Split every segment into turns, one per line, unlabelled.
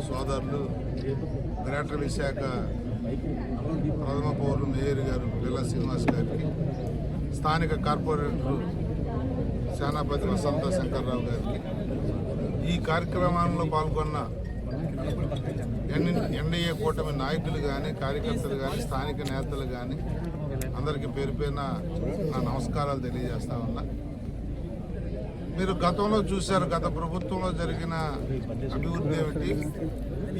సోదరులు గ్రేటర్ విశాఖ ప్రథమ పౌరులు మేయర్ గారు పిల్ల శ్రీనివాస్ గారికి, స్థానిక కార్పొరేటర్ సేనాపతి వసంత శంకర్రావు గారికి, ఈ కార్యక్రమంలో పాల్గొన్న ఎన్డీఏ కూటమి నాయకులు కానీ, కార్యకర్తలు కానీ, స్థానిక నేతలు కానీ అందరికీ పేరు పేరున నా నమస్కారాలు తెలియజేస్తా ఉన్నా. మీరు గతంలో చూశారు, గత ప్రభుత్వంలో జరిగిన అభివృద్ధి ఏమిటి,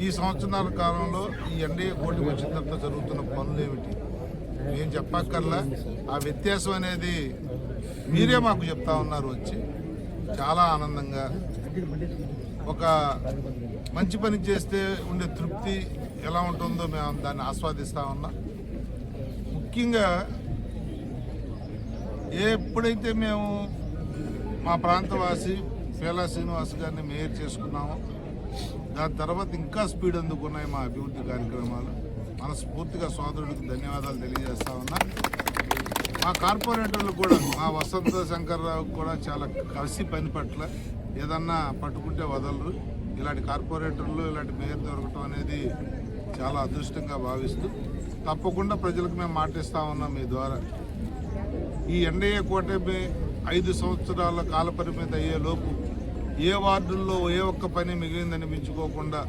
ఈ సంవత్సరాల కాలంలో ఈ ఎన్డీఏ కూటమి వచ్చిన తర్వాత జరుగుతున్న పనులు ఏమిటి మేము చెప్పక్కర్లా. ఆ వ్యత్యాసం అనేది మీరే మాకు చెప్తా ఉన్నారు. వచ్చి చాలా ఆనందంగా ఒక మంచి పని చేస్తే ఉండే తృప్తి ఎలా ఉంటుందో మేము దాన్ని ఆస్వాదిస్తూ ఉన్నాం. ముఖ్యంగా ఎప్పుడైతే మేము మా ప్రాంతవాసి పేలా శ్రీనివాస్ గారిని మేయర్ చేసుకున్నామో, దాని తర్వాత ఇంకా స్పీడ్ అందుకున్నాయి మా అభివృద్ధి కార్యక్రమాలు. మనస్ఫూర్తిగా సోదరుడికి ధన్యవాదాలు తెలియజేస్తా ఉన్నా. మా కార్పొరేటర్లు కూడా, మా వసంత శంకర్రావు కూడా చాలా కలిసి పని పట్ల ఏదన్నా పట్టుకుంటే వదలరు. ఇలాంటి కార్పొరేటర్లు, ఇలాంటి మేయర్ దొరకటం అనేది చాలా అదృష్టంగా భావిస్తూ తప్పకుండా ప్రజలకు మేము మాటిస్తా ఉన్నాం. మీ ద్వారా ఈ ఎన్డీఏ కూటమి 5 సంవత్సరాల కాల పరిమితి అయ్యేలోపు ఏ వార్డుల్లో ఏ ఒక్క పని మిగిలిందనిపించుకోకుండా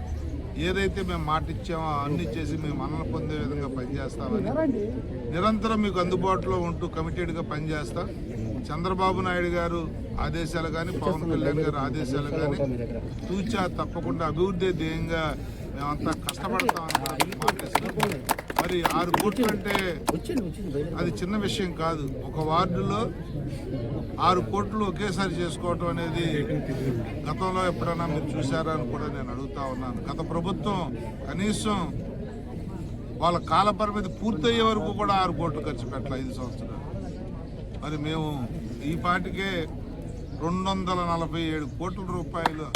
ఏదైతే మేము మాట ఇచ్చామో అన్ని చేసి మేము మనల్ని పొందే విధంగా పనిచేస్తామని నిరంతరం మీకు అందుబాటులో ఉంటూ కమిటెడ్గా పనిచేస్తా. చంద్రబాబు నాయుడు గారు ఆదేశాలు కానీ, పవన్ కళ్యాణ్ గారు ఆదేశాలు కానీ తూచా తప్పకుండా అభివృద్ధి ధ్యేయంగా మేమంతా కష్టపడతామని మాట్లాడుతున్నాం. మరి 6 కోట్లు అంటే అది చిన్న విషయం కాదు. ఒక వార్డులో 6 కోట్లు ఒకేసారి చేసుకోవటం అనేది గతంలో ఎప్పుడైనా మీరు చూసారా అని కూడా నేను అడుగుతా ఉన్నాను. గత ప్రభుత్వం కనీసం వాళ్ళ కాల పరిమితి పూర్తయ్యే వరకు కూడా 6 కోట్లు ఖర్చు పెట్టాలి 5 సంవత్సరాలు. మరి మేము ఈ పాటికే 247 కోట్ల రూపాయలు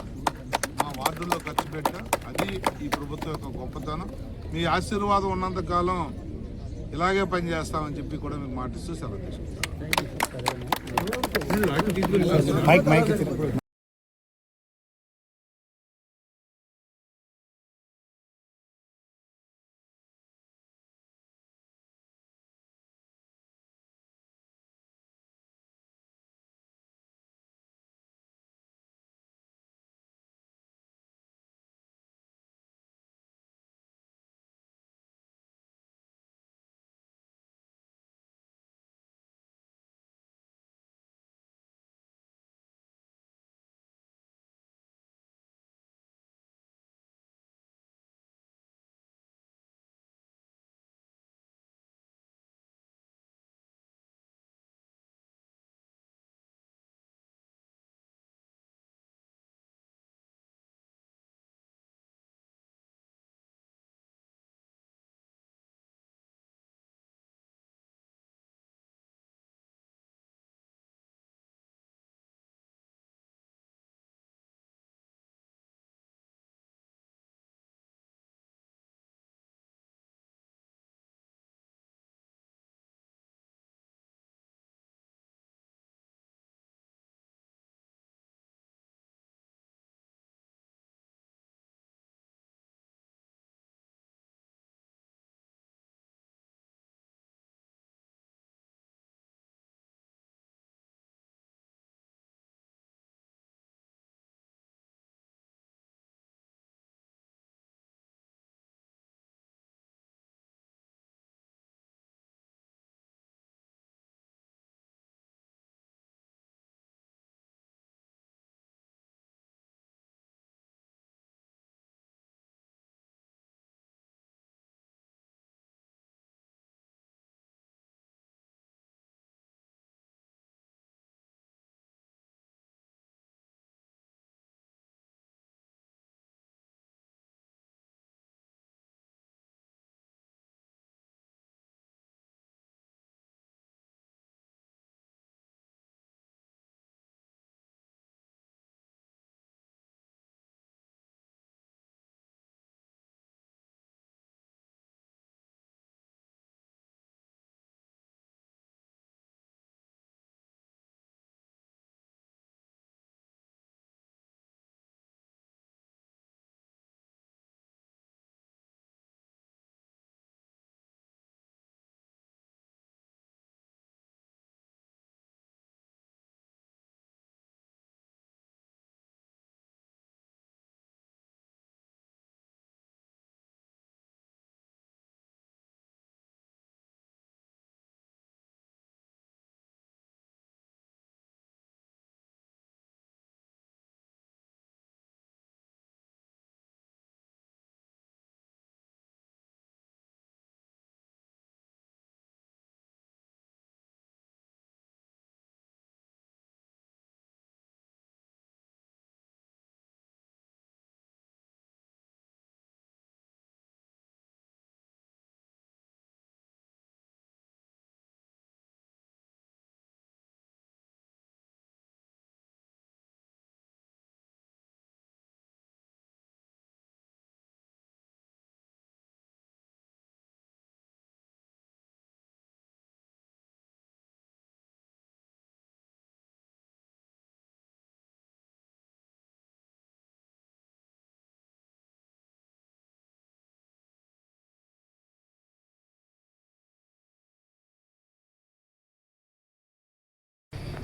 మా వార్డుల్లో ఖర్చు పెట్టాం. అది ఈ ప్రభుత్వం యొక్క గొప్పతనం. మీ ఆశీర్వాదం ఉన్నంతకాలం ఇలాగే పనిచేస్తామని చెప్పి కూడా మీకు మాటిస్తూ సెలవు తీసుకుంటాం.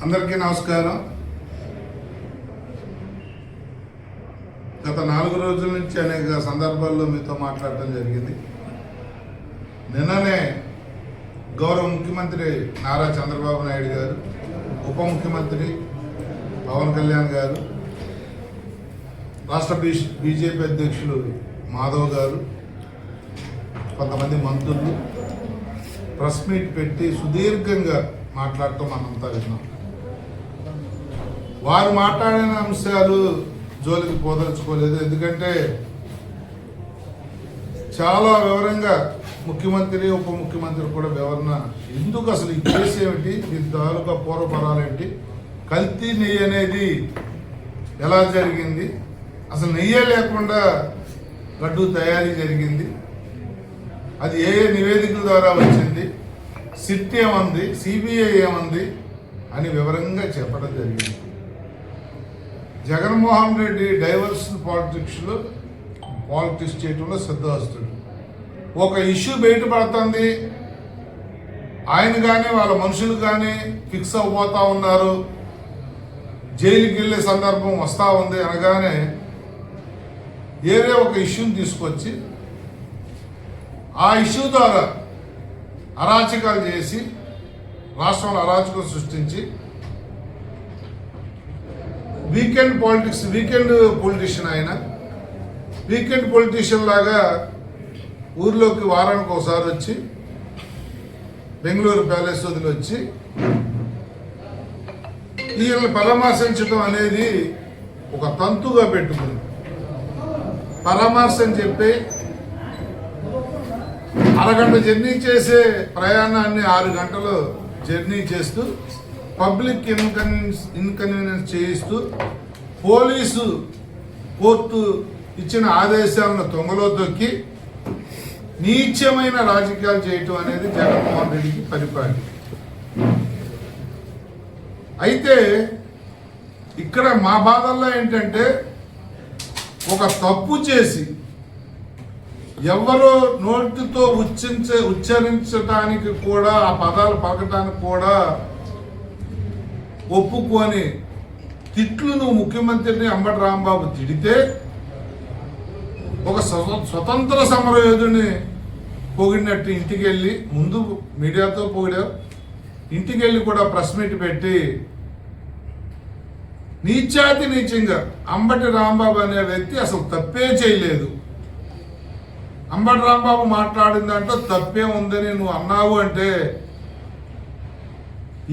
అందరికీ నమస్కారం. గత 4 రోజుల నుంచి అనేక సందర్భాల్లో మీతో మాట్లాడటం జరిగింది. నిన్ననే గౌరవ ముఖ్యమంత్రి నారా చంద్రబాబు నాయుడు గారు, ఉప ముఖ్యమంత్రి పవన్ కళ్యాణ్ గారు, రాష్ట్ర బీజేపీ అధ్యక్షులు మాధవ్ గారు, కొంతమంది మంత్రులు ప్రెస్ మీట్ పెట్టి సుదీర్ఘంగా మాట్లాడటం మనంతా విన్నాం. వారు మాట్లాడిన అంశాలు జోలికి పోదలుచుకోలేదు. ఎందుకంటే చాలా వివరంగా ముఖ్యమంత్రి ఉప ముఖ్యమంత్రి కూడా వివరణ, ఎందుకు అసలు ఈ కేసు ఏమిటి, దీని తాలూకా పూర్వపరాలు ఏంటి, కల్తీ నెయ్యి అనేది ఎలా జరిగింది, అసలు నెయ్యే లేకుండా లడ్డు తయారీ జరిగింది, అది ఏ నివేదికల ద్వారా వచ్చింది, సిట్ ఏమంది, సిబిఐ ఏమంది అని వివరంగా చెప్పడం జరిగింది. జగన్మోహన్ రెడ్డి డైవర్షన్ పాలిటిక్స్ చేయడంలో సిద్ధహస్తుడు. ఒక ఇష్యూ బయటపడుతుంది, ఆయన కానీ వాళ్ళ మనుషులు కానీ ఫిక్స్ అవ్వబోతా ఉన్నారు, జైలుకి వెళ్ళే సందర్భం వస్తూ ఉంది అనగానే ఏదో ఒక ఇష్యూని తీసుకొచ్చి ఆ ఇష్యూ ద్వారా అరాచకాలు చేసి రాష్ట్రంలో అరాచకం సృష్టించి వీకెండ్ పొలిటీషియన్ ఆయన వీకెండ్ పొలిటీషియన్ లాగా ఊర్లోకి వారానికి ఒకసారి వచ్చి బెంగళూరు ప్యాలెస్ వదిలి వచ్చి వీళ్ళని పరామర్శించడం అనేది ఒక తంతుగా పెట్టుకుంది. పరామర్శ అని చెప్పి అరగంట జర్నీ చేసే ప్రయాణాన్ని 6 గంటలు జర్నీ చేస్తూ పబ్లిక్ ఇన్కన్వీనియన్స్ చేయిస్తూ పోలీసు కోర్టు ఇచ్చిన ఆదేశాలను తొంగలో తొక్కి నీచమైన రాజకీయాలు చేయటం అనేది జగన్మోహన్ రెడ్డికి పరిపాటి. అయితే ఇక్కడ మా బాధల్లో ఏంటంటే, ఒక తప్పు చేసి ఎవరో నోటితో ఉచ్చరించడానికి కూడా, ఆ పదాలు పలకటానికి కూడా ఒప్పుకొని తిట్లు నువ్వు ముఖ్యమంత్రిని అంబటి రాంబాబు తిడితే, ఒక స్వతంత్ర సమరయోధుని పొగిడినట్టు ఇంటికి వెళ్ళి, ముందు మీడియాతో పొగిడావు, ఇంటికి వెళ్ళి కూడా ప్రెస్ మీట్ పెట్టి నీచాతి నీచంగా అంబటి రాంబాబు అనే వ్యక్తి అసలు తప్పే చేయలేదు, అంబటి రాంబాబు మాట్లాడిన దాంట్లో తప్పే ఉందని నువ్వు అన్నావు అంటే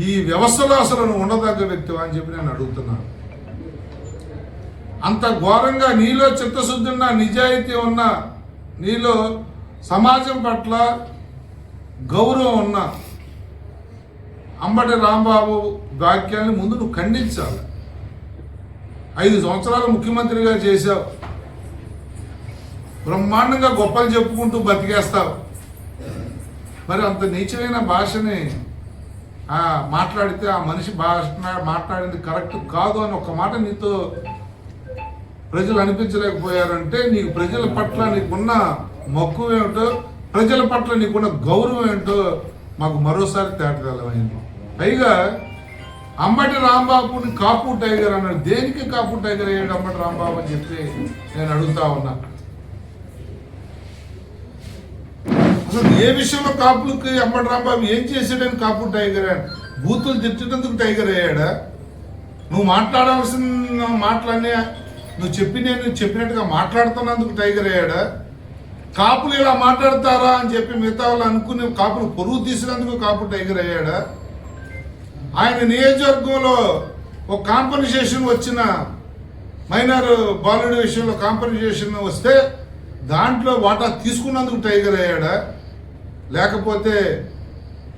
ఈ వ్యవస్థలో అసలు నువ్వు ఉండదగ్గ వ్యక్తి అని చెప్పి నేను అడుగుతున్నాను. అంత ఘోరంగా నీలో చిత్తశుద్ధి ఉన్న, నిజాయితీ ఉన్న, నీలో సమాజం పట్ల గౌరవం ఉన్న అంబటి రాంబాబు వాక్యాన్ని ముందు నువ్వు ఖండించాలి. 5 సంవత్సరాలు ముఖ్యమంత్రిగా చేశావు, బ్రహ్మాండంగా గొప్పలు చెప్పుకుంటూ బతికేస్తావు. మరి అంత నీచమైన భాషని మాట్లాడితే ఆ మనిషి మాట్లాడింది కరెక్ట్ కాదు అని ఒక మాట నీతో ప్రజలు అనిపించలేకపోయారంటే, నీకు ప్రజల పట్ల నీకున్న మక్కువ ఏమిటో, ప్రజల పట్ల నీకున్న గౌరవం ఏంటో మాకు మరోసారి తేటగలమైంది. పైగా అంబటి రాంబాబుని కాపు టైగర్ అన్నాడు. దేనికి కాపు టైగర్ అయ్యాడు అంబటి రాంబాబు అని చెప్పి నేను అడుగుతా ఉన్నా. అసలు ఏ విషయంలో కాపులకి అంబటి రాంబాబు ఏం చేసాడని కాపు టైగర్ అయ్యాడు? బూతులు తిట్టేందుకు టైగర్ అయ్యాడా? నువ్వు మాట్లాడాల్సిన మాటలన్నీ నువ్వు చెప్పినట్టుగా మాట్లాడుతున్నందుకు టైగర్ అయ్యాడా? కాపులు ఇలా మాట్లాడతారా అని చెప్పి మిగతా వాళ్ళు అనుకునే కాపులు పొరుగు తీసినందుకు కాపు టైగర్ అయ్యాడా? ఆయన నియోజకవర్గంలో ఒక కాంపన్సేషన్ వచ్చిన మైనర్ బాలుడి విషయంలో కాంపన్సేషన్ వస్తే దాంట్లో వాటా తీసుకున్నందుకు టైగర్ అయ్యాడా? లేకపోతే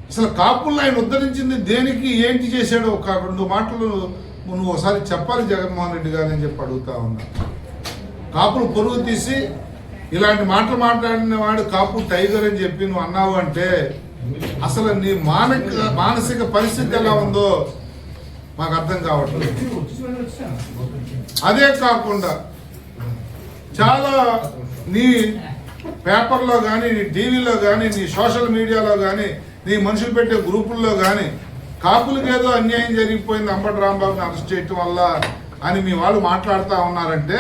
అసలు కాపులను ఆయన ఉద్ధరించింది దేనికి, ఏంటి చేశాడో ఒక 2 మాటలు నువ్వు ఒకసారి చెప్పాలి జగన్మోహన్ రెడ్డి గారు అని చెప్పి అడుగుతా ఉన్నా. కాపులు పొరుగు తీసి ఇలాంటి మాటలు మాట్లాడిన వాడు కాపు టైగర్ అని చెప్పి నువ్వు అన్నావు అంటే అసలు నీ మానసిక పరిస్థితి ఎలా ఉందో మాకు అర్థం కావట్లేదు. అదే కాకుండా చాలా నీ పేపర్లో కానీ, నీ టీవీలో కానీ, నీ సోషల్ మీడియాలో కానీ, నీ మనుషులు పెట్టే గ్రూపుల్లో కానీ కాపులకు ఏదో అన్యాయం జరిగిపోయింది అంబటి రాంబాబుని అరెస్ట్ చేయటం వల్ల అని మీ వాళ్ళు మాట్లాడుతూ ఉన్నారంటే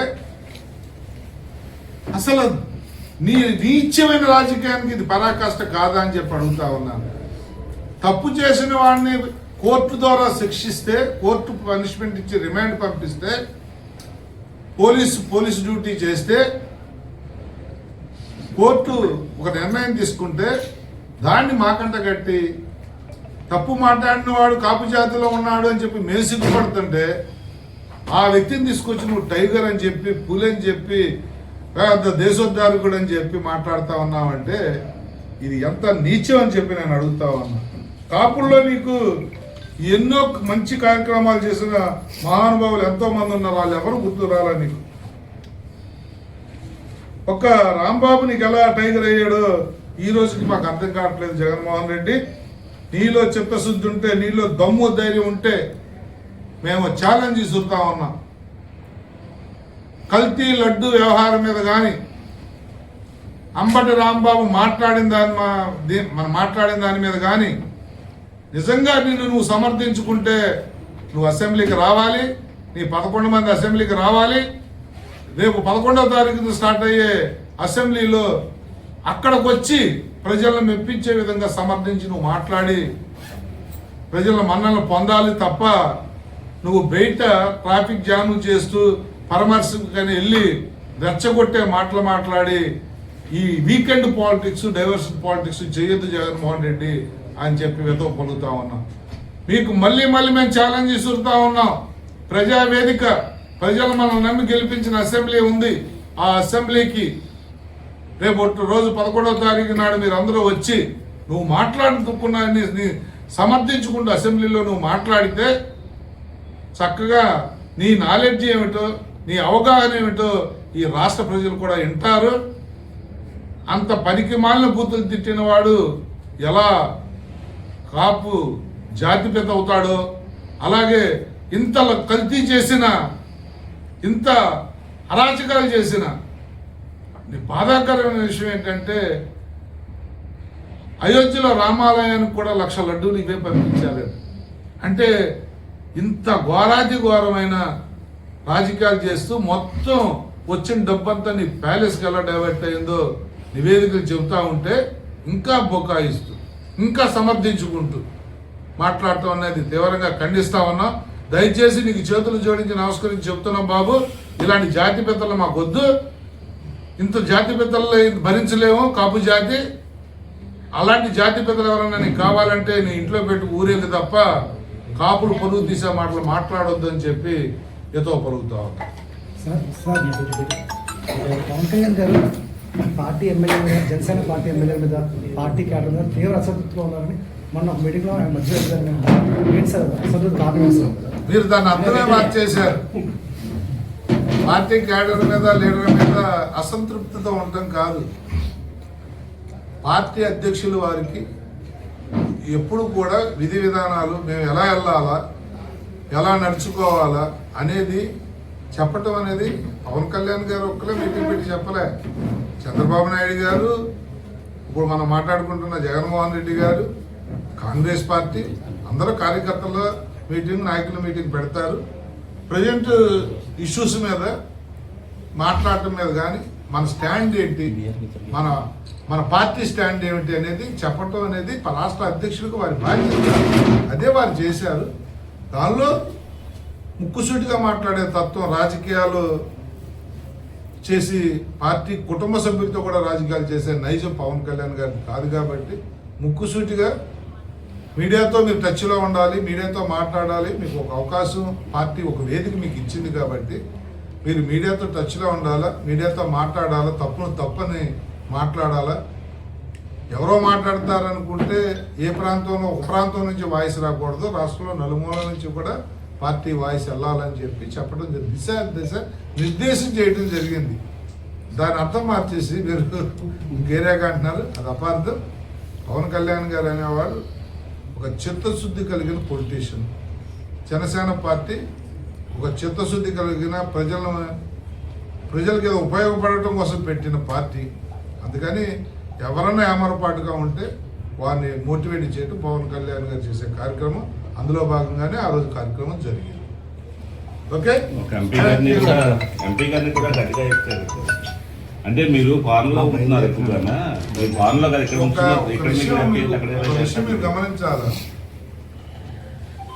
అసలు నీ నీచమైన రాజకీయానికి ఇది పరాకాష్ట కాదా అని చెప్పి అడుగుతా ఉన్నాను. తప్పు చేసిన వాడిని కోర్టు ద్వారా శిక్షిస్తే, కోర్టు పనిష్మెంట్ ఇచ్చి రిమాండ్ పంపిస్తే, పోలీసు డ్యూటీ చేస్తే, కోర్టు ఒక నిర్ణయం తీసుకుంటే దాన్ని మాకంట కట్టి తప్పు మాట్లాడిన వాడు కాపు జాతిలో ఉన్నాడు అని చెప్పి మేము సిగ్గుపడుతుంటే ఆ వ్యక్తిని తీసుకొచ్చి నువ్వు టైగర్ అని చెప్పి, పులి అని చెప్పి, దేశోద్ధారకుడు అని చెప్పి మాట్లాడుతూ ఉన్నావంటే ఇది ఎంత నీచం అని చెప్పి నేను అడుగుతా ఉన్నా. కాపుల్లో నీకు ఎన్నో మంచి కార్యక్రమాలు చేసిన మహానుభావులు ఎంతో మంది ఉన్నారు, వాళ్ళు ఎవరు గుర్తు రాలా నీకు. ఒక్క రాంబాబు నీకు ఎలా టైగర్ అయ్యాడో ఈ రోజుకి మాకు అర్థం కావట్లేదు. జగన్మోహన్ రెడ్డి, నీలో చిత్తశుద్ధి ఉంటే, నీలో దమ్ము ధైర్యం ఉంటే మేము ఛాలెంజ్ ఇస్తుతా ఉన్నాం. కల్తీ లడ్డు వ్యవహారం మీద కానీ, అంబటి రాంబాబు మాట్లాడిన దాని మీద కానీ నిజంగా నువ్వు సమర్థించుకుంటే నువ్వు అసెంబ్లీకి రావాలి. నీ 11 మంది అసెంబ్లీకి రావాలి. రేపు 11వ తారీఖున స్టార్ట్ అయ్యే అసెంబ్లీలో అక్కడికి వచ్చి ప్రజలను మెప్పించే విధంగా సమర్థించి నువ్వు మాట్లాడి ప్రజల మన్నలను పొందాలి తప్ప నువ్వు బయట ట్రాఫిక్ జామ్ చేస్తూ పరామర్శకని వెళ్ళి రెచ్చగొట్టే మాటలు మాట్లాడి ఈ వీకెండ్ పాలిటిక్స్, డైవర్షన్ పాలిటిక్స్ చేయొద్దు జగన్మోహన్ రెడ్డి అని చెప్పి వెతో పలుకుతా ఉన్నాం. మీకు మళ్ళీ మేము ఛాలెంజ్ ఇస్తుతా ఉన్నాం. ప్రజావేదిక, ప్రజలు మనం నమ్మి గెలిపించిన అసెంబ్లీ ఉంది. ఆ అసెంబ్లీకి రేపు రోజు 11వ తారీఖు నాడు మీరు అందరూ వచ్చి నువ్వు మాట్లాడుతున్నా సమర్థించుకుంటూ అసెంబ్లీలో నువ్వు మాట్లాడితే చక్కగా నీ నాలెడ్జ్ ఏమిటో, నీ అవగాహన ఏమిటో ఈ రాష్ట్ర ప్రజలు కూడా వింటారు. అంత పనికి మాలిన బూతులు తిట్టిన వాడు ఎలా కాపు జాతిపిత అవుతాడో, అలాగే ఇంత కల్తీ చేసిన, ఇంత అరాచకాలు చేసిన బాధాకరమైన విషయం ఏంటంటే అయోధ్యలో రామాలయానికి కూడా 1,00,000 లడ్డూలు ఇవే పంపించారు. అంటే ఇంత ఘోరాతి ఘోరమైన రాజకీయాలు చేస్తూ మొత్తం వచ్చిన డబ్బంతా నీ ప్యాలెస్కి ఎలా డైవర్ట్ అయిందో నివేదికలు చెబుతా ఉంటే ఇంకా బొకాయిస్తూ, ఇంకా సమర్థించుకుంటూ మాట్లాడటం అనేది తీవ్రంగా ఖండిస్తా ఉన్నాం. దయచేసి నీకు చేతులు జోడించి నమస్కరించి చెప్తున్నాం బాబు, ఇలాంటి జాతి పెద్దలు మాకొద్దు. ఇంత జాతి పెద్దల్లో భరించలేము కాపు జాతి. అలాంటి జాతి పెద్దలు ఎవరన్నా నీకు కావాలంటే నీ ఇంట్లో పెట్టి ఊరేది తప్ప కాపులు పొరుగు తీసే మాటలు మాట్లాడొద్దు అని చెప్పి ఏదో పలుకుతా ఉంటాం.
పవన్ కళ్యాణ్ గారు పార్టీ ఎమ్మెల్యే మీద, జనసేన పార్టీ ఎమ్మెల్యే మీద, పార్టీ క్యాడర్ మీద తీవ్ర అసంతృప్తిలో ఉన్నారని మొన్న ఒక మీటింగ్లో ఆయన మధ్య అసంతృప్తి కారణం
మీరు దాన్ని అందరూ మార్చేశారు. పార్టీ క్యాడర్ మీద, లీడర్ మీద అసంతృప్తితో ఉండటం కాదు, పార్టీ అధ్యక్షులు వారికి ఎప్పుడు కూడా విధి విధానాలు మేము ఎలా వెళ్ళాలా, ఎలా నడుచుకోవాలా అనేది చెప్పటం అనేది పవన్ కళ్యాణ్ గారు ఒక్కలే మీటింగ్ పెట్టి చెప్పలే. చంద్రబాబు నాయుడు గారు, ఇప్పుడు మనం మాట్లాడుకుంటున్న జగన్మోహన్ రెడ్డి గారు, కాంగ్రెస్ పార్టీ అందరూ కార్యకర్తల మీటింగ్, నాయకుల మీటింగ్ పెడతారు. ప్రజెంట్ ఇష్యూస్ మీద మాట్లాడటం మీద కానీ మన స్టాండ్ ఏంటి, మన పార్టీ స్టాండ్ ఏమిటి అనేది చెప్పటం అనేది రాష్ట్ర అధ్యక్షులకు వారి బాధ్యత. అదే వారు చేశారు. దానిలో ముక్కుసూటిగా మాట్లాడే తత్వం, రాజకీయాలు చేసి పార్టీ కుటుంబ సభ్యులతో కూడా రాజకీయాలు చేసే నైజం పవన్ కళ్యాణ్ గారికి కాదు. కాబట్టి ముక్కుసూటిగా మీడియాతో మీరు టచ్లో ఉండాలి, మీడియాతో మాట్లాడాలి. మీకు ఒక అవకాశం పార్టీ, ఒక వేదిక మీకు ఇచ్చింది కాబట్టి మీరు మీడియాతో టచ్లో ఉండాలా, మీడియాతో మాట్లాడాలా, తప్పును తప్పని మాట్లాడాలా. ఎవరో మాట్లాడతారనుకుంటే ఏ ప్రాంతంలో ఒక ప్రాంతం నుంచి వాయిస్ రాకూడదు, రాష్ట్రంలో నలుమూల నుంచి కూడా పార్టీ వాయిస్ వెళ్ళాలని చెప్పి చెప్పడం దిశ నిర్దేశం చేయడం జరిగింది. దాని అర్థం మార్చేసి మీరు ఇంకేరియాగా అంటున్నారు, అది అపార్థం. పవన్ కళ్యాణ్ గారు అనేవాడు ఒక చిత్తశుద్ధి కలిగిన పొలిటీషియన్. జనసేన పార్టీ ఒక చిత్తశుద్ధి కలిగిన ప్రజలకి ఉపయోగపడటం కోసం పెట్టిన పార్టీ. అందుకని ఎవరన్నా ఏమరపాటుగా ఉంటే వారిని మోటివేట్ చేయడం పవన్ కళ్యాణ్ గారు చేసే కార్యక్రమం. అందులో భాగంగానే ఆ రోజు కార్యక్రమం జరిగింది. ఓకే,
ఎంపీ గారిని కూడా గట్టిగా ఇచ్చారు. అంటే మీరు ఫారెన్లో ఉంటున్నారు ఎక్కువగా, మీరు ఫారెన్లో కదా ఇక్కడ ఉంటున్నారు, ఇక్కడ
ఒక విషయం మీరు గమనించాలి.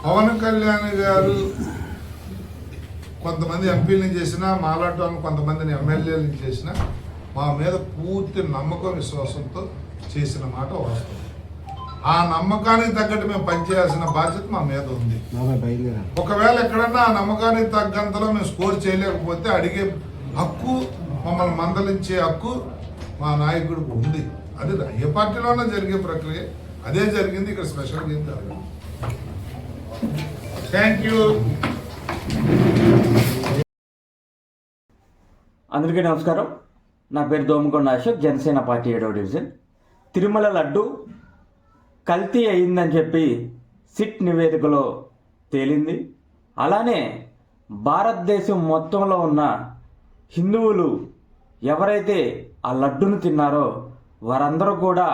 పవన్ కళ్యాణ్ గారు కొంతమంది ఎంపీలను చేసినా, మాలాంటి కొంతమందిని ఎమ్మెల్యేలను చేసినా మా మీద పూర్తి నమ్మకం విశ్వాసంతో చేసిన మాట వాస్తవం. ఆ నమ్మకానికి తగ్గట్టు మేము పనిచేయాల్సిన బాధ్యత మా మీద ఉంది. ఒకవేళ ఎక్కడన్నా ఆ నమ్మకానికి తగ్గంతలో మేము స్కోర్ చేయలేకపోతే అడిగే హక్కు, మమ్మల్ని మందలించే హక్కు మా నాయకుడికి ఉంది. అది ఏ పార్టీలోనే జరిగే ప్రక్రియ, అదే జరిగింది. ఇక్కడ స్పెషల్గా ఏం జరగదు. Thank you.
అందరికీ నమస్కారం. నా పేరు దోమకొండ అశోక్, జనసేన పార్టీ 7వ డివిజన్. తిరుమల లడ్డు కల్తీ అయిందని చెప్పి సిట్ నివేదికలో తేలింది. అలానే భారతదేశం మొత్తంలో ఉన్న హిందువులు ఎవరైతే ఆ లడ్డును తిన్నారో వారందరూ కూడా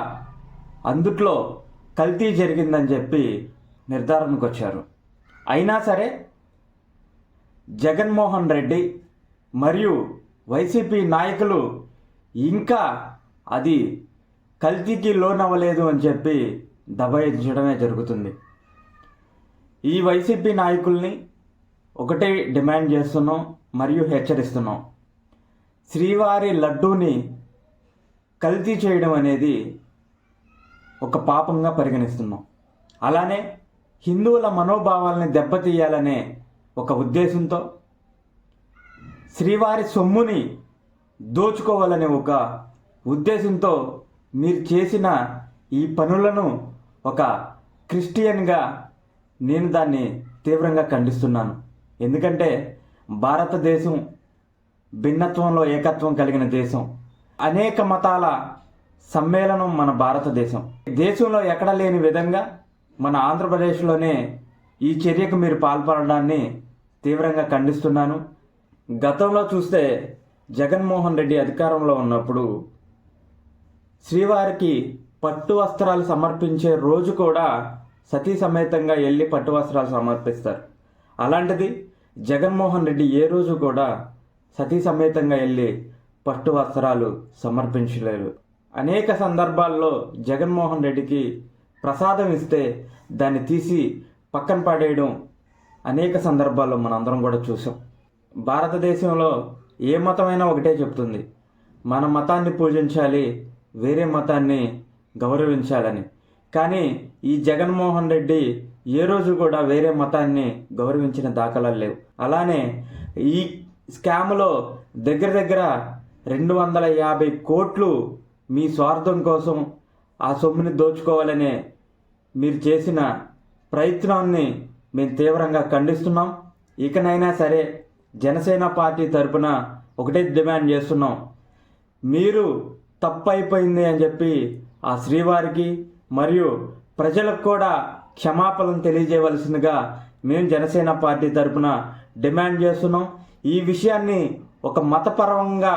అందుట్లో కల్తీ జరిగిందని చెప్పి నిర్ధారణకు వచ్చారు. అయినా సరే జగన్మోహన్ రెడ్డి మరియు వైసీపీ నాయకులు ఇంకా అది కల్తీకి లోనవ్వలేదు అని చెప్పి దబాయించడమే జరుగుతుంది. ఈ వైసీపీ నాయకుల్ని ఒకటే డిమాండ్ చేస్తున్నాం మరియు హెచ్చరిస్తున్నాం. శ్రీవారి లడ్డూని కల్తీ చేయడం అనేది ఒక పాపంగా పరిగణిస్తున్నాం. అలానే హిందువుల మనోభావాల్ని దెబ్బతీయాలనే ఒక ఉద్దేశంతో శ్రీవారి సొమ్ముని దోచుకోవాలనే ఒక ఉద్దేశంతో మీరు చేసిన ఈ పనులను ఒక క్రిస్టియన్గా నేను దాన్ని తీవ్రంగా ఖండిస్తున్నాను. ఎందుకంటే భారతదేశం భిన్నత్వంలో ఏకత్వం కలిగిన దేశం, అనేక మతాల సమ్మేళనం మన భారతదేశం. దేశంలో ఎక్కడ లేని విధంగా మన ఆంధ్రప్రదేశ్లోనే ఈ చర్యకు మీరు పాల్పడడాన్ని తీవ్రంగా ఖండిస్తున్నాను. గతంలో చూస్తే జగన్మోహన్ రెడ్డి అధికారంలో ఉన్నప్పుడు శ్రీవారికి పట్టు వస్త్రాలు సమర్పించే రోజు కూడా సతీ సమేతంగా వెళ్ళి పట్టు వస్త్రాలు సమర్పిస్తారు. అలాంటిది జగన్మోహన్ రెడ్డి ఏ రోజు కూడా సతీ సమేతంగా వెళ్ళి పట్టు వస్త్రాలు సమర్పించలేదు. అనేక సందర్భాల్లో జగన్మోహన్ రెడ్డికి ప్రసాదం ఇస్తే దాన్ని తీసి పక్కన పడేయడం అనేక సందర్భాల్లో మనందరం కూడా చూసాం. భారతదేశంలో ఏ మతమైనా ఒకటే చెప్తుంది, మన మతాన్ని పూజించాలి, వేరే మతాన్ని గౌరవించాలని. కానీ ఈ జగన్మోహన్ రెడ్డి ఏ రోజు కూడా వేరే మతాన్ని గౌరవించిన దాఖలాలు లేవు. అలానే ఈ స్కామ్లో దగ్గర 250 కోట్లు మీ స్వార్థం కోసం ఆ సొమ్ముని దోచుకోవాలనే మీరు చేసిన ప్రయత్నాన్ని మేము తీవ్రంగా ఖండిస్తున్నాం. ఇకనైనా సరే జనసేన పార్టీ తరపున ఒకటే డిమాండ్ చేస్తున్నాం, మీరు తప్పు అయిపోయింది అని చెప్పి ఆ శ్రీవారికి మరియు ప్రజలకు కూడా క్షమాపణలు తెలియజేయవలసిందిగా మేము జనసేన పార్టీ తరపున డిమాండ్ చేస్తున్నాం. ఈ విషయాన్ని ఒక మతపరంగా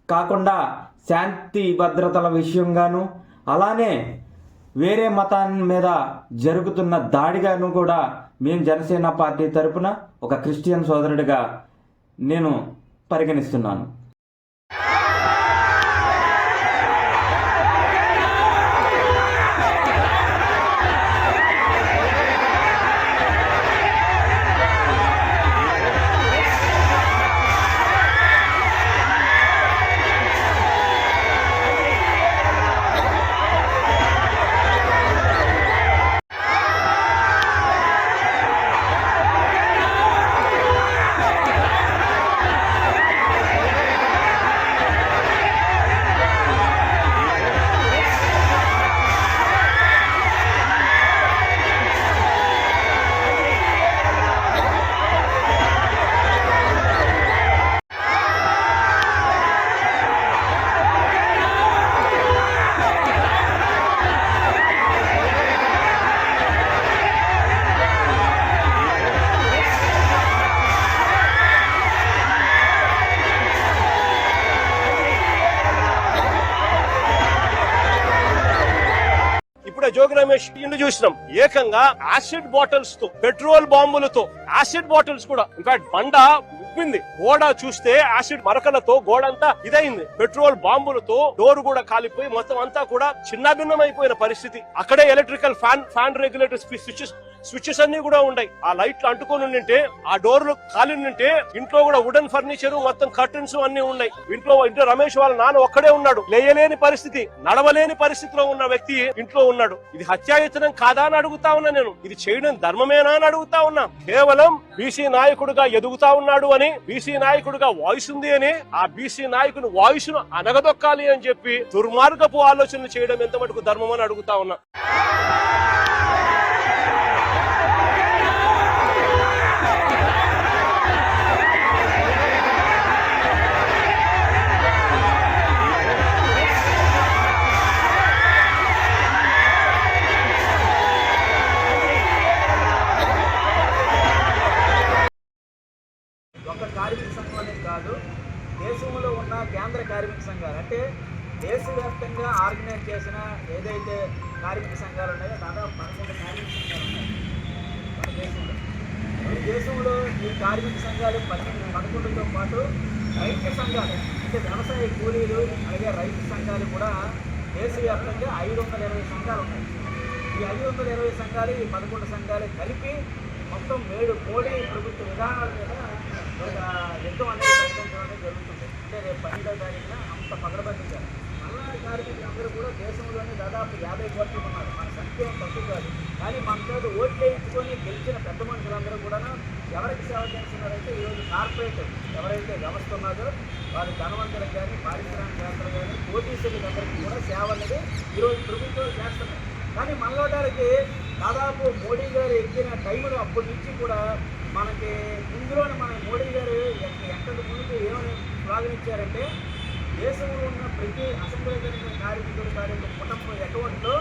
కాకుండా శాంతి భద్రతల విషయంగాను, అలానే వేరే మతాన్ని మీద జరుగుతున్న దాడిగాను కూడా మేము జనసేన పార్టీ తరపున ఒక క్రిస్టియన్ సోదరుడిగా నేను పరిగణిస్తున్నాను.
జోగి రమేష్ ఇల్లు చూసినాం, ఏకంగా యాసిడ్ బాటిల్స్ తో, పెట్రోల్ బాంబులతో, యాసిడ్ బాటిల్స్ కూడా, ఇన్ఫాక్ట్ బండ ఉప్పింది, గోడ చూస్తే యాసిడ్ మరకలతో గోడ అంతా ఇదైంది, పెట్రోల్ బాంబులతో డోర్ కూడా కాలిపోయి మొత్తం అంతా కూడా చిన్నాభిన్నమైపోయిన పరిస్థితి. అక్కడే ఎలక్ట్రికల్ ఫ్యాన్ రెగ్యులేటర్ స్విచెస్ అన్ని కూడా ఉన్నాయి. ఆ లైట్లు అంటుకొని ఉంటే, ఆ డోర్లు కాలి ఉంటే, ఇంట్లో కూడా వుడెన్ ఫర్నిచర్ మొత్తం కర్టన్స్ అన్ని ఉన్నాయి. ఇంట్లో రమేష్ వాళ్ళ నాన్న ఒక్కడే ఉన్నాడు, లేయలేని పరిస్థితి, నడవలేని పరిస్థితిలో ఉన్న వ్యక్తి ఇంట్లో ఉన్నాడు. ఇది హత్యాయత్నం కాదా అని అడుగుతా ఉన్నా నేను. ఇది చేయడం ధర్మమేనా అని అడుగుతా ఉన్నా. కేవలం బీసీ నాయకుడిగా ఎదుగుతా ఉన్నాడు అని, బీసీ నాయకుడిగా వాయిస్ ఉంది అని, ఆ బీసీ నాయకుని వాయిస్ ను అనగదొక్కాలి అని చెప్పి దుర్మార్గపు ఆలోచనలు చేయడం ఎంత మటుకు ధర్మం అని అడుగుతా ఉన్నా.
ఒక కార్మిక సంఘం అనేది కాదు, దేశంలో ఉన్న కేంద్ర కార్మిక సంఘాలు, అంటే దేశవ్యాప్తంగా ఆర్గనైజ్ చేసిన ఏదైతే కార్మిక సంఘాలు ఉన్నాయో దాదాపు 11 కార్మిక సంఘాలు ఉన్నాయి మన దేశంలో. ఈ దేశంలో ఈ కార్మిక సంఘాలు 11తో పాటు రైతు సంఘాలు, అంటే వ్యవసాయ కూలీలు, అలాగే రైతు సంఘాలు కూడా దేశవ్యాప్తంగా 520 సంఘాలు ఉన్నాయి. ఈ 520 సంఘాలు, ఈ 11 సంఘాలు కలిపి మొత్తం మోడీ ప్రభుత్వ విధానాల మీద ఒక యుద్ధం అనేది ప్రకటించడం అనేది జరుగుతుంది. అంటే రేపు 12వ తారీఖున అంత పగడబందిగా మల్నాడు కార్మికులు అందరూ కూడా దేశంలోనే దాదాపు 50 కోట్లు ఉన్నారు. మన సంఖ్య తక్కువ కాదు, కానీ మన చేత ఓట్లు వేయించుకొని గెలిచిన పెద్ద మనుషులందరూ కూడా ఎవరికి సేవ చేస్తున్నారంటే, ఈరోజు కార్పొరేట్ ఎవరైతే వ్యవస్థ ఉన్నదో వారు ధనవంతులకు కానీ, పారిశ్రామికవేత్తలు కానీ, కోటీశ్వరులకు అందరికీ కూడా సేవ అనేది ఈరోజు ప్రభుత్వాలు చేస్తున్నాయి. కానీ మనలోటానికి దాదాపు మోడీ గారు ఎక్కిన టైంలో అప్పటి నుంచి కూడా మనకి ఇందులోనే మన మోడీ గారు ఎక్కడి ముందుకు ఏమని స్లోగన్ ఇచ్చారంటే, దేశంలో ఉన్న ప్రతి అసంఘటిత కార్మికుడు కుటుంబం అకౌంట్లో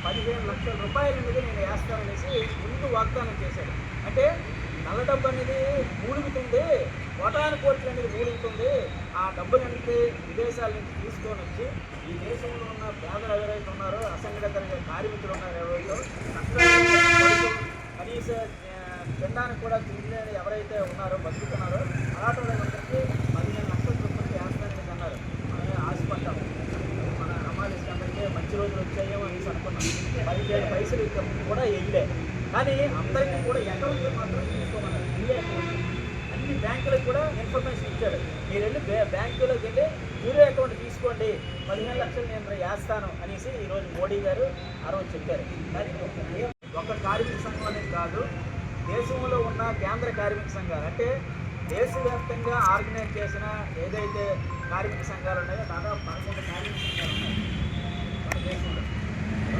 15 లక్షల రూపాయలు అనేది నేను వేస్తాననేసి ముందు వాగ్దానం చేశాడు. అంటే నల్ల డబ్బు అనేది మూలుగుతుంది, కోటాను కోట్లు అనేది మూలుగుతుంది. ఆ డబ్బులు అనేది విదేశాల నుంచి తీసుకొని వచ్చి ఈ దేశంలో ఉన్న పేదలు ఎవరైతే ఉన్నారో, అసంఘటిత కార్మికులు ఉన్నారో, ఎవరైతే కనీస తినడానికి కూడా తినలేని ఎవరైతే ఉన్నారో, బతుకుతున్నారో అలాంటి వాళ్ళందరికీ 15 లక్షల రూపాయలు వేస్తానని అన్నారు. మనం ఆశపడ్డాము, మన అమ్మాయిలందరికీ మంచి రోజులు వచ్చాయేమో అనేసి అనుకున్నాం. 15 పైసలు కూడా వెయ్యలే. కానీ అందరికీ కూడా అకౌంట్లు మాత్రం తీసుకోమన్నారు. అన్ని బ్యాంకులకు కూడా ఇన్ఫర్మేషన్ ఇచ్చాడు, మీరు వెళ్ళి బ్యాంకులోకి వెళ్ళి మీరే అకౌంట్ తీసుకోండి, 15 లక్షలు నేను వేస్తాను అనేసి ఈరోజు మోడీ గారు ఆ రోజు చెప్పారు. కానీ ఒక కార్మిక సంఘం అనేది కాదు, దేశంలో ఉన్న కేంద్ర కార్మిక సంఘాలు, అంటే దేశవ్యాప్తంగా ఆర్గనైజ్ చేసిన ఏదైతే కార్మిక సంఘాలు ఉన్నాయో దాదాపు 11 కార్మిక సంఘాలు ఉన్నాయి మన దేశంలో.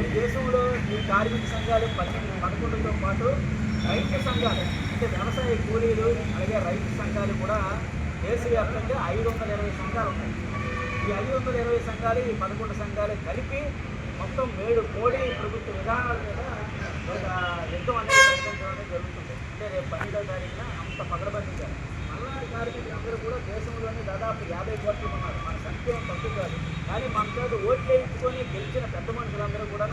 ఈ దేశంలో ఈ కార్మిక సంఘాలు 11తో పాటు రైతు సంఘాలు, అంటే వ్యవసాయ కూలీలు, అలాగే రైతు సంఘాలు కూడా దేశవ్యాప్తంగా 520 సంఘాలు ఉన్నాయి. ఈ 520 సంఘాలు, ఈ 11 సంఘాలు కలిపి మొత్తం మోడీ ప్రభుత్వ విధానాల మీద ఒక యుద్ధం అనేది ప్రకటించడం అనేది జరుగుతుంది. అంటే రేపు 12వ తారీఖున అంత పగడబందిగా మల్నాడు కార్మికులు అందరూ కూడా దేశంలోనే దాదాపు 50 కోట్లు ఉన్నారు. మన సంఖ్య తక్కువ కాదు, కానీ మన చేత ఓట్లు వేయించుకొని గెలిచిన పెద్ద మనుషులందరూ కూడా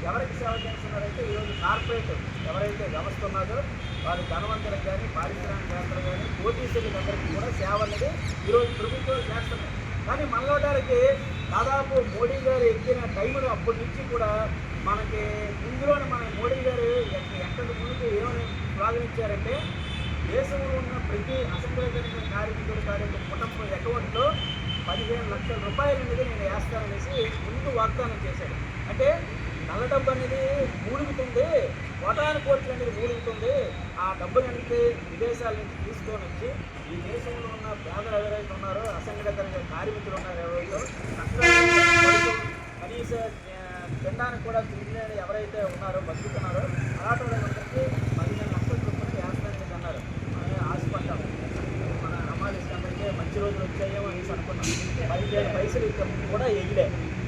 ఎవరికి సేవ చేస్తున్నారంటే, ఈరోజు కార్పొరేట్ ఎవరైతే వ్యవస్థ ఉన్నదో వారు ధనవంతులకు కానీ, పారిశ్రామికవేత్తలు కానీ, కోటీశ్వరులకు అందరికీ కూడా సేవ అనేది ఈరోజు ప్రభుత్వాలు చేస్తున్నాయి. కానీ మనలోటానికి దాదాపు మోడీ గారు ఎక్కిన టైంలో అప్పటి నుంచి కూడా మనకి ఇందులోనే మన మోడీ గారు ఎక్కడి ముందుకు ఏమని స్లోగన్ ఇచ్చారంటే, దేశంలో ఉన్న ప్రతి అసంఘటిత కార్మికుడు కుటుంబం అకౌంట్లో 15 లక్షల రూపాయలు అనేది నేను వేస్తాననేసి ముందు వాగ్దానం చేశాడు. అంటే నల్ల డబ్బు అనేది మూలుగుతుంది, కోటాను కోట్లు అనేది మూలుగుతుంది. ఆ డబ్బులు అనేది విదేశాల నుంచి తీసుకొని వచ్చి ఈ దేశంలో ఉన్న పేదలు ఎవరైతే ఉన్నారో, అసంఘటిత కార్మికులు ఉన్నారో, ఎవరైతే కనీస తినడానికి కూడా తినలేని ఎవరైతే ఉన్నారో, బతుకుతున్నారో అలాంటి వాళ్ళందరికీ 15 లక్షల రూపాయలు వేస్తానని అన్నారు. మనం ఆశపడ్డాము, మన అమ్మాయిలందరికీ మంచి రోజులు వచ్చాయేమో అనేసి అనుకున్నాం. 15 పైసలు కూడా వెయ్యలే.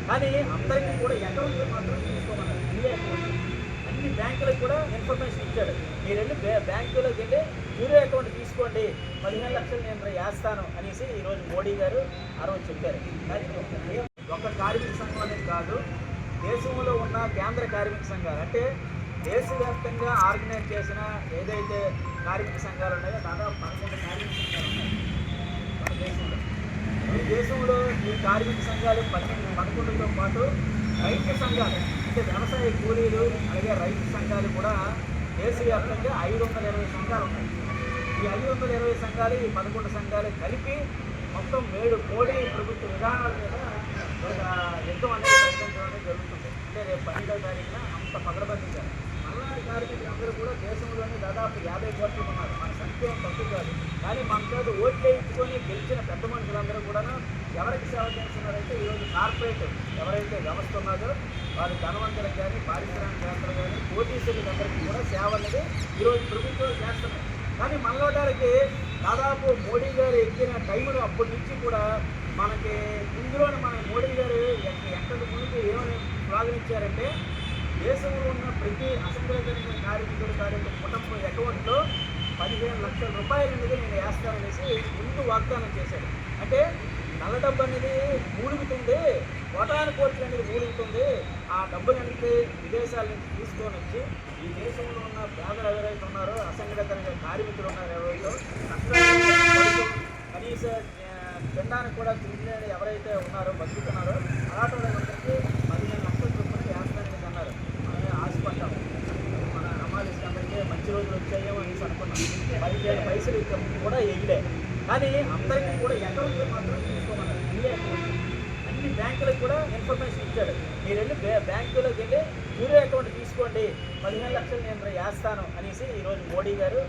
కానీ అందరికీ కూడా అకౌంట్లు మాత్రం తీసుకోమన్నారు. అన్ని బ్యాంకులకు కూడా ఇన్ఫర్మేషన్ ఇచ్చాడు, మీరు వెళ్ళి బ్యాంకులోకి వెళ్ళి మీరే అకౌంట్ తీసుకోండి, 15 లక్షలు నేను వేస్తాను అనేసి ఈరోజు మోడీ గారు ఆ రోజు చెప్పారు. కానీ ఒక కార్మిక సంఘం అనేది కాదు, దేశంలో ఉన్న కేంద్ర కార్మిక సంఘాలు అంటే దేశవ్యాప్తంగా ఆర్గనైజ్ చేసిన ఏదైతే కార్మిక సంఘాలు ఉన్నాయో దాదాపు 11 కార్మిక సంఘాలు ఉన్నాయి మన దేశంలో. ఈ దేశంలో ఈ కార్మిక సంఘాలు 11తో పాటు రైతు సంఘాలు అంటే వ్యవసాయ కూలీలు అలాగే రైతు సంఘాలు కూడా దేశవ్యాప్తంగా 520 సంఘాలు ఉన్నాయి. ఈ 520 సంఘాలు ఈ 11 సంఘాలు కలిపి మొత్తం మోడీ ప్రభుత్వ విధానాల మీద ఒక యుద్ధం అనేది ప్రకటించడం అనేది జరుగుతుంది. అంటే రేపు 12వ తారీఖున అంత పగడబందిగా మల్లాడి కార్మికులు అందరూ కూడా దేశంలోనే దాదాపు 50 కోట్లు ఉన్నారు. మన సంఖ్య తక్కువ కాదు. కానీ మన చేత ఓట్లు వేయించుకొని గెలిచిన పెద్ద మనుషులందరూ కూడా ఎవరికి సేవ చేస్తున్నారంటే ఈరోజు కార్పొరేట్ ఎవరైతే వ్యవస్థ ఉన్నదో వారి ధనవంతులకు కానీ పారిశ్రామికవేత్తలు కానీ కోటీశ్వరులకు అందరికీ కూడా సేవ అనేది ఈరోజు ప్రభుత్వం చేస్తున్నాయి. కానీ మనలోటానికి దాదాపు మోడీ గారు ఎక్కిన టైంలో అప్పటి నుంచి కూడా మనకి ఇందులోనే మన మోడీ గారు ఎక్కడి ముందుకు ఏమని ప్రారంభించారంటే దేశంలో ఉన్న ప్రతి అసంఘటిత కార్మికుడు కుటుంబం అకౌంట్లో 15 లక్షల రూపాయలు అనేది నేను వేస్తాననేసి ముందు వాగ్దానం చేశాడు. అంటే నల్ల డబ్బు అనేది మూలుగుతుంది, కోటాను కోట్లు అనేది మూలుగుతుంది. ఆ డబ్బులు అనేది విదేశాల నుంచి తీసుకొని వచ్చి ఈ దేశంలో ఉన్న పేదలు ఎవరైతే ఉన్నారో అసంఘటిత కార్మికులు ఉన్నారో ఎవరైతే కనీస తినడానికి కూడా తినలేని ఎవరైతే ఉన్నారో బతుకుతున్నారో అలాంటి వాళ్ళందరికీ 15 లక్షల రూపాయలు వేస్తానని అన్నారు. మనమే ఆశపడ్డాము. మన అమ్మాయి అందరికీ మంచి రోజులు వచ్చాయేమో అనేసి అనుకున్నాం. 15 పైసలు కూడా ఎగిలే. కానీ అందరికీ కూడా అకౌంట్లు మాత్రం తీసుకోమన్నారు. అన్ని బ్యాంకులకు కూడా ఇన్ఫర్మేషన్ ఇచ్చాడు. మీరు వెళ్ళి బ్యాంకులోకి వెళ్ళి మీరే అకౌంట్ తీసుకోండి, 15 లక్షలు నేను వేస్తాను అనేసి ఈరోజు మోడీ గారు